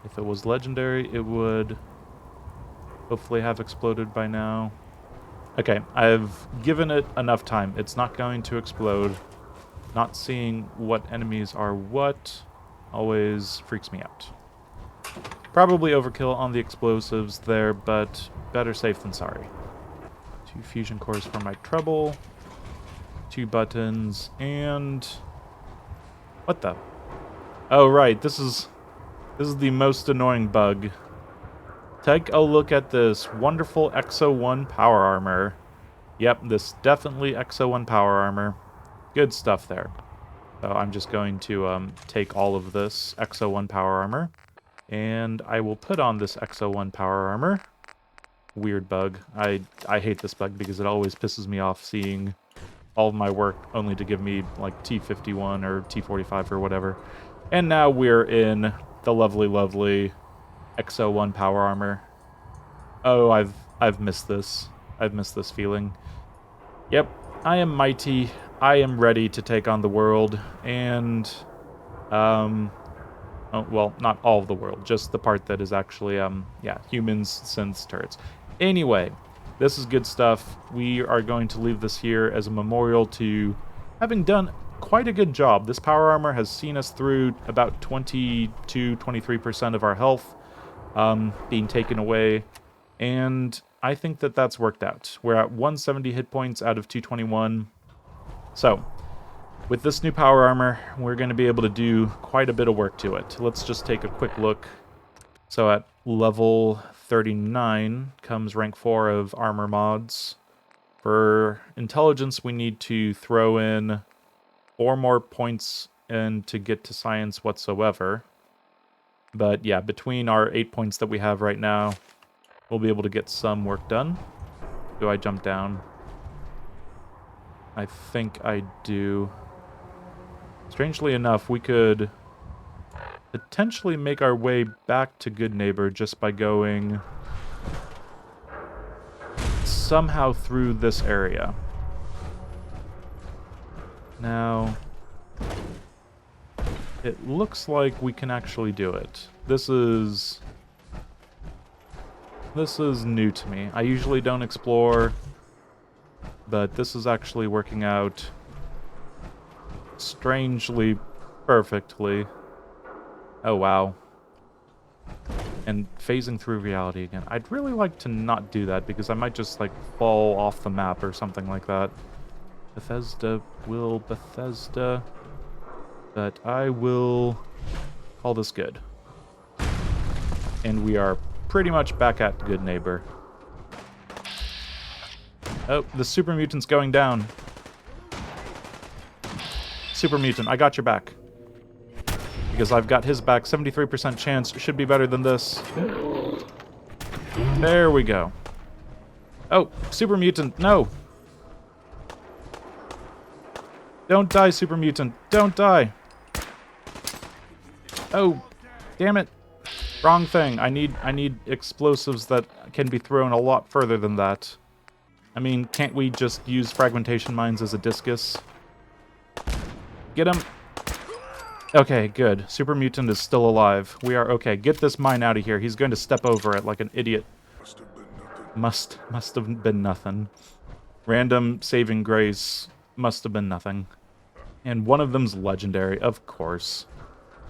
If it was legendary, it would hopefully have exploded by now. Okay, I've given it enough time. It's not going to explode. Not seeing what enemies are what always freaks me out. Probably overkill on the explosives there, but better safe than sorry. 2 fusion cores for my treble. 2 buttons, and... What the? Oh, right, this is the most annoying bug. Take a look at this wonderful XO1 power armor. Yep, this definitely XO1 power armor. Good stuff there. So I'm just going to take all of this XO1 power armor, and I will put on this XO1 power armor. Weird bug. I hate this bug because it always pisses me off seeing all of my work only to give me like T51 or T45 or whatever. And now we're in the lovely, lovely XO1 power armor. Oh, I've missed this. I've missed this feeling. Yep, I am mighty. I am ready to take on the world, and oh, well, not all of the world, just the part that is actually yeah, humans, synths, turrets. Anyway, this is good stuff. We are going to leave this here as a memorial to having done quite a good job. This power armor has seen us through about 22-23% of our health being taken away, and I think that that's worked out. We're at 170 hit points out of 221. So, with this new power armor, we're going to be able to do quite a bit of work to it. Let's just take a quick look. So at level 39 comes rank 4 of armor mods. For intelligence, we need to throw in 4 more points in to get to science whatsoever. But yeah, between our 8 points that we have right now, we'll be able to get some work done. Do I jump down? I think I do. Strangely enough, we could potentially make our way back to Good Neighbor just by going somehow through this area. Now, it looks like we can actually do it. This is new to me. I usually don't explore, but this is actually working out strangely perfectly. Oh, wow. And phasing through reality again. I'd really like to not do that because I might just, like, fall off the map or something like that. Bethesda will Bethesda. But I will call this good. And we are pretty much back at Good Neighbor. Oh, the super mutant's going down. Super mutant, I got your back. Because I've got his back. 73% chance. Should be better than this. There we go. Oh, super mutant, no! Don't die, super mutant. Don't die! Oh, damn it. Wrong thing. I need explosives that can be thrown a lot further than that. I mean, can't we just use fragmentation mines as a discus? Get him. Okay, good. Super mutant is still alive. We are okay. Get this mine out of here. He's going to step over it like an idiot. Must have been nothing. Random saving grace must have been nothing. And one of them's legendary, of course.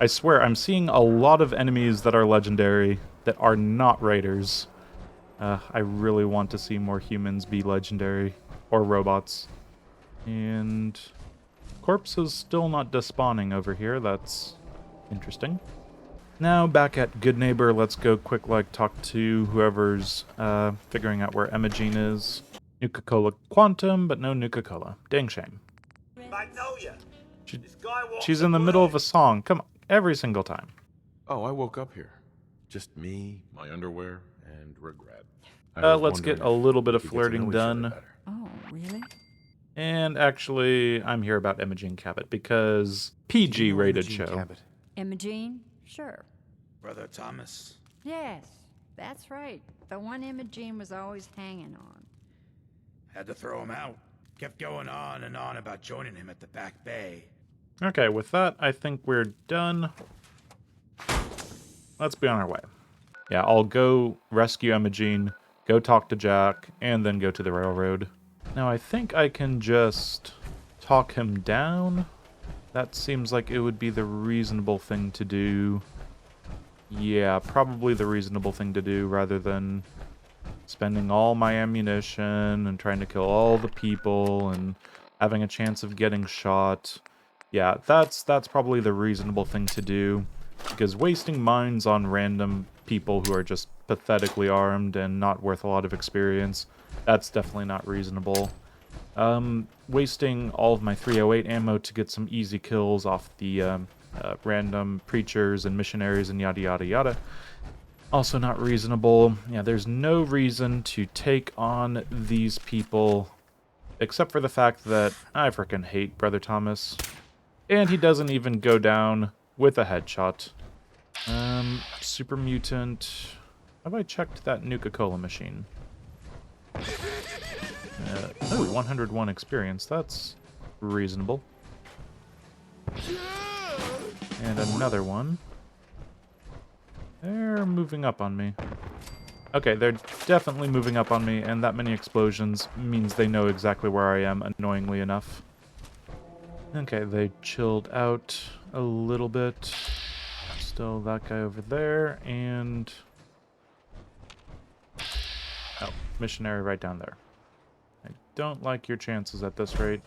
I swear, I'm seeing a lot of enemies that are legendary that are not raiders. I really want to see more humans be legendary. Or robots. And corpse is still not despawning over here. That's interesting. Now, back at Good Neighbor, let's go quick, like, talk to whoever's figuring out where Imogene is. Nuka-Cola Quantum, but no Nuka-Cola. Dang shame. Magnolia. She's in the middle of a song. Come on, every single time. Oh, I woke up here. Just me, my underwear, and regret. Let's get a little bit of flirting done. Oh, really? And actually, I'm here about Imogene Cabot, because PG-rated show. Cabot? Imogene? Sure. Brother Thomas. Yes, that's right. The one Imogene was always hanging on. Had to throw him out. Kept going on and on about joining him at the back bay. Okay, with that, I think we're done. Let's be on our way. Yeah, I'll go rescue Imogene, go talk to Jack, and then go to the railroad. Now, I think I can just talk him down. That seems like it would be the reasonable thing to do. Yeah, probably the reasonable thing to do, rather than spending all my ammunition and trying to kill all the people and having a chance of getting shot. Yeah, that's probably the reasonable thing to do, because wasting mines on random people who are just pathetically armed and not worth a lot of experience, that's definitely not reasonable. Wasting all of my 308 ammo to get some easy kills off the random preachers and missionaries and yada yada yada, also not reasonable. Yeah, there's no reason to take on these people, except for the fact that I frickin' hate Brother Thomas. And he doesn't even go down with a headshot. Super mutant. Have I checked that Nuka-Cola machine? Oh, 101 experience. That's reasonable. And another one. They're moving up on me. Okay, they're definitely moving up on me, and that many explosions means they know exactly where I am, annoyingly enough. Okay, they chilled out a little bit. Still that guy over there, and... oh, missionary right down there. I don't like your chances at this rate.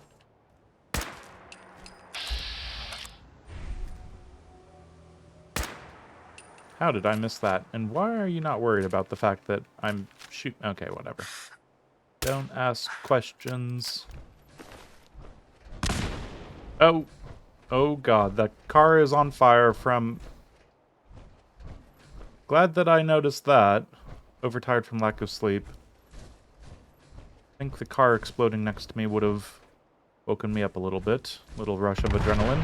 How did I miss that? And why are you not worried about the fact that I'm okay, whatever. Don't ask questions. Oh. Oh god, the car is on fire from... Glad that I noticed that. Overtired from lack of sleep. I think the car exploding next to me would have woken me up a little bit. Little rush of adrenaline.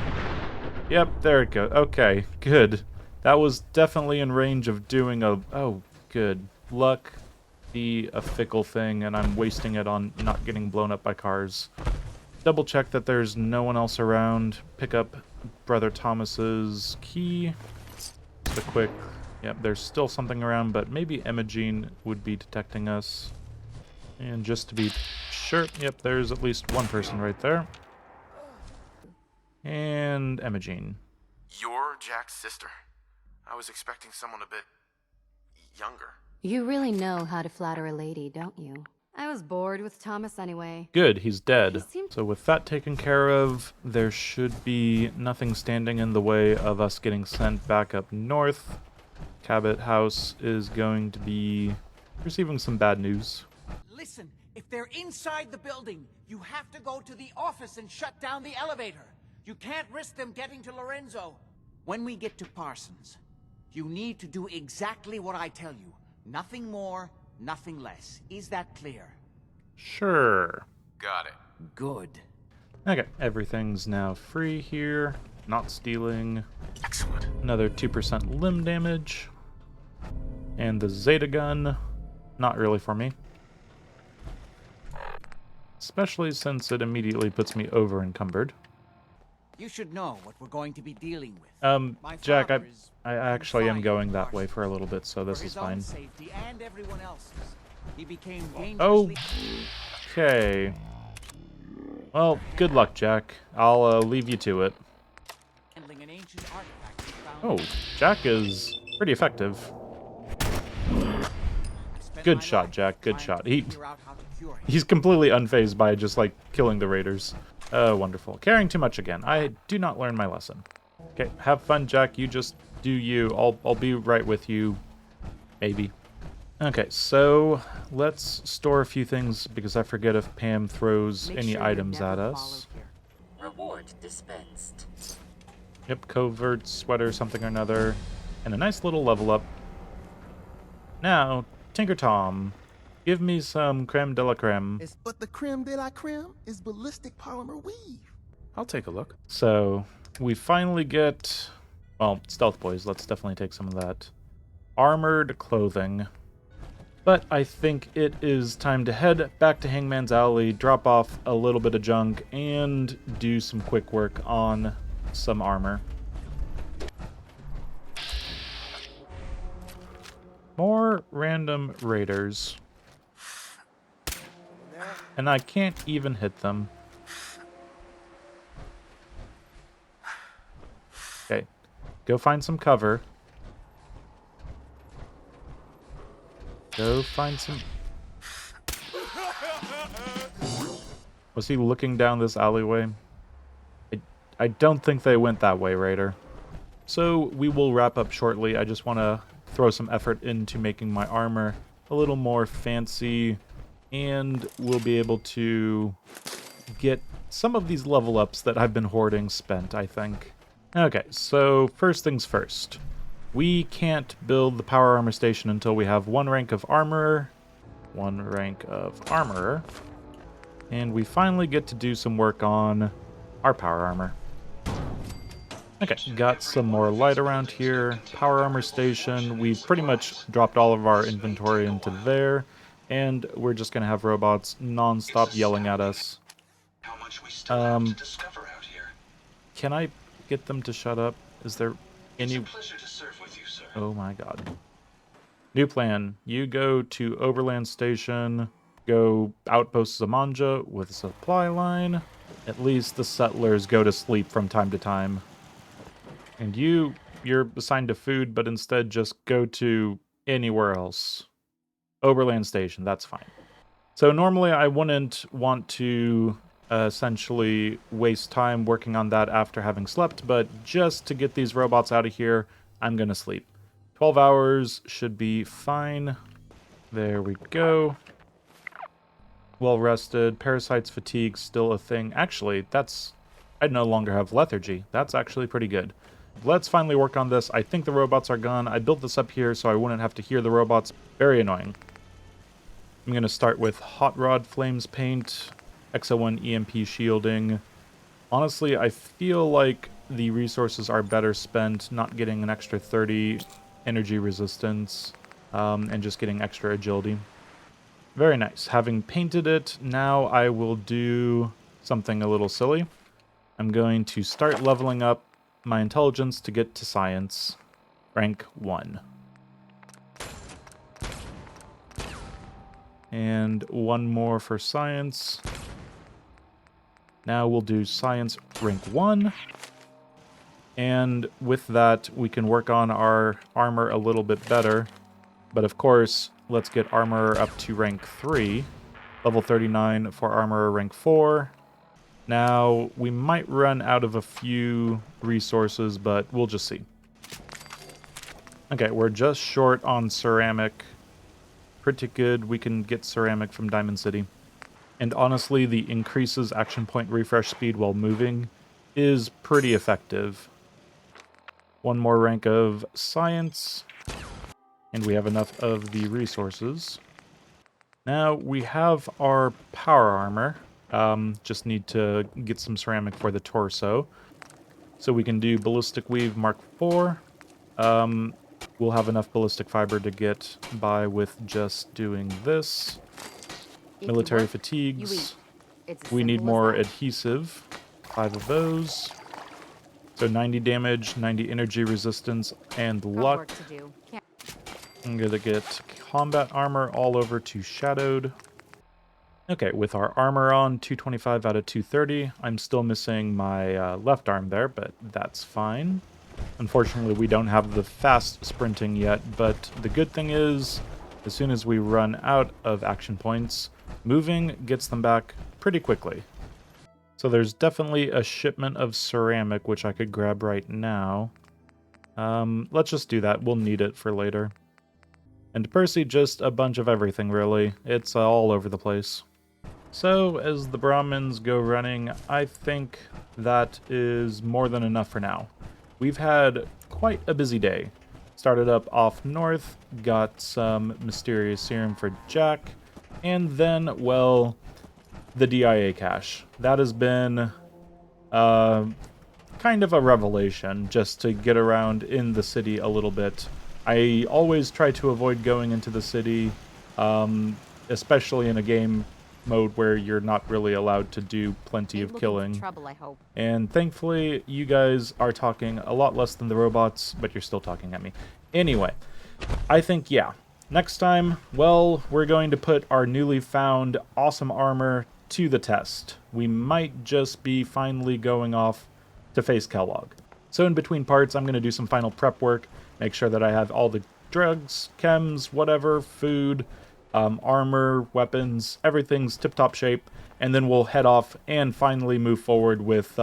Yep, there it goes. Okay, good. That was definitely in range of doing a... Oh, good. Luck be a fickle thing, and I'm wasting it on not getting blown up by cars. Double check that there's no one else around. Pick up Brother Thomas's key. Just a quick... Yep, there's still something around, but maybe Imogene would be detecting us. And just to be sure... Yep, there's at least one person right there. And Imogene. You're Jack's sister? I was expecting someone a bit... younger. You really know how to flatter a lady, don't you? I was bored with Thomas anyway. Good, he's dead. He seemed- So with that taken care of, there should be nothing standing in the way of us getting sent back up north. Cabot House is going to be receiving some bad news. Listen, if they're inside the building, you have to go to the office and shut down the elevator. You can't risk them getting to Lorenzo. When we get to Parsons, you need to do exactly what I tell you. Nothing more, nothing less. Is that clear? Sure. Got it. Good. Okay, everything's now free here. Not stealing. Excellent. Another 2% limb damage. And the Zeta gun, not really for me. Especially since it immediately puts me over encumbered. You should know what we're going to be dealing with. My Jack, father is I actually am confined going to that way Parsons. for a little bit, so this For is his own fine. safety and everyone else's. He became Oh, dangerously... okay. Well, good luck, Jack. I'll leave you to it. handling an ancient artifact he found. Oh, Jack is pretty effective. Spent Good my shot, life Jack. Good trying shot. to figure out how to cure him. He's completely unfazed by just, like, killing the raiders. Wonderful. Caring too much again. I do not learn my lesson. Okay, have fun, Jack. You just do you. I'll be right with you. Maybe. Okay, so let's store a few things because I forget if Pam throws Make any sure you're items at never us. followed here. Reward dispensed. Yep, covert, sweater, something or another. And a nice little level up. Now, Tinker Tom, give me some creme de la creme. But the creme de la creme is ballistic polymer weave. I'll take a look. So, we finally get... Well, Stealth Boys, let's definitely take some of that. Armored clothing. But I think it is time to head back to Hangman's Alley, drop off a little bit of junk, and do some quick work on some armor. More random raiders. And I can't even hit them. Okay, go find some cover. Go find some... Was he looking down this alleyway? I don't think they went that way, Raider. So we will wrap up shortly. I just want to throw some effort into making my armor a little more fancy, and we'll be able to get some of these level ups that I've been hoarding spent, I think. Okay, so first things first. We can't build the power armor station until we have 1 rank of armorer, 1 rank of armorer, and we finally get to do some work on our power armor. Okay, got some more light around here. Power armor station. We've pretty much dropped all of our inventory into there, and we're just gonna have robots non-stop yelling at us. Can I get them to shut up? Is there any... Oh my god. New plan. You go to Overland Station, go Outpost Zamanja with a supply line. At least the settlers go to sleep from time to time. And you're assigned to food, but instead just go to anywhere else. Overland Station, that's fine. So normally I wouldn't want to essentially waste time working on that after having slept, but just to get these robots out of here, I'm gonna sleep. 12 hours should be fine. There we go. Well rested. Parasites, fatigue, still a thing. Actually, I no longer have lethargy. That's actually pretty good. Let's finally work on this. I think the robots are gone. I built this up here so I wouldn't have to hear the robots. Very annoying. I'm going to start with Hot Rod Flames Paint, XO1 EMP Shielding. Honestly, I feel like the resources are better spent not getting an extra 30 energy resistance and just getting extra agility. Very nice. Having painted it, now I will do something a little silly. I'm going to start leveling up my intelligence to get to science, rank 1. And one more for science. Now we'll do science rank 1. And with that, we can work on our armor a little bit better. But of course, let's get armor up to rank 3. Level 39 for armor rank 4. Now, we might run out of a few resources, but we'll just see. Okay, we're just short on ceramic. Pretty good. We can get ceramic from Diamond City. And honestly, the increases action point refresh speed while moving is pretty effective. One more rank of science. And we have enough of the resources. Now, we have our power armor. Just need to get some ceramic for the torso. So we can do Ballistic Weave Mark IV. We'll have enough ballistic fiber to get by with just doing this. Military fatigues. We need more adhesive. 5 of those. So 90 damage, 90 energy resistance, and luck. I'm going to get combat armor all over to shadowed. Okay, with our armor on, 225 out of 230. I'm still missing my left arm there, but that's fine. Unfortunately, we don't have the fast sprinting yet, but the good thing is, as soon as we run out of action points, moving gets them back pretty quickly. So there's definitely a shipment of ceramic, which I could grab right now. Let's just do that. We'll need it for later. And Percy, just a bunch of everything, really. It's all over the place. So, as the Brahmins go running, I think that is more than enough for now. We've had quite a busy day. Started up off north, got some mysterious serum for Jack, and then, well, the DIA cache. That has been kind of a revelation, just to get around in the city a little bit. I always try to avoid going into the city, especially in a game mode where you're not really allowed to do plenty of killing. Trouble, I hope. And thankfully, you guys are talking a lot less than the robots, but you're still talking at me. Anyway, I think, yeah, next time, well, we're going to put our newly found awesome armor to the test. We might just be finally going off to face Kellogg. So in between parts, I'm going to do some final prep work, make sure that I have all the drugs, chems, whatever, food, armor, weapons, everything's tip-top shape, and then we'll head off and finally move forward with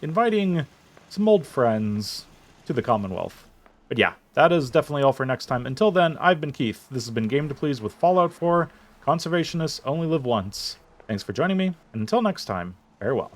inviting some old friends to the Commonwealth. But yeah, that is definitely all for next time. Until then, I've been Keith. This has been Game to Please with Fallout 4. Conservationists only live once. Thanks for joining me, and until next time, farewell.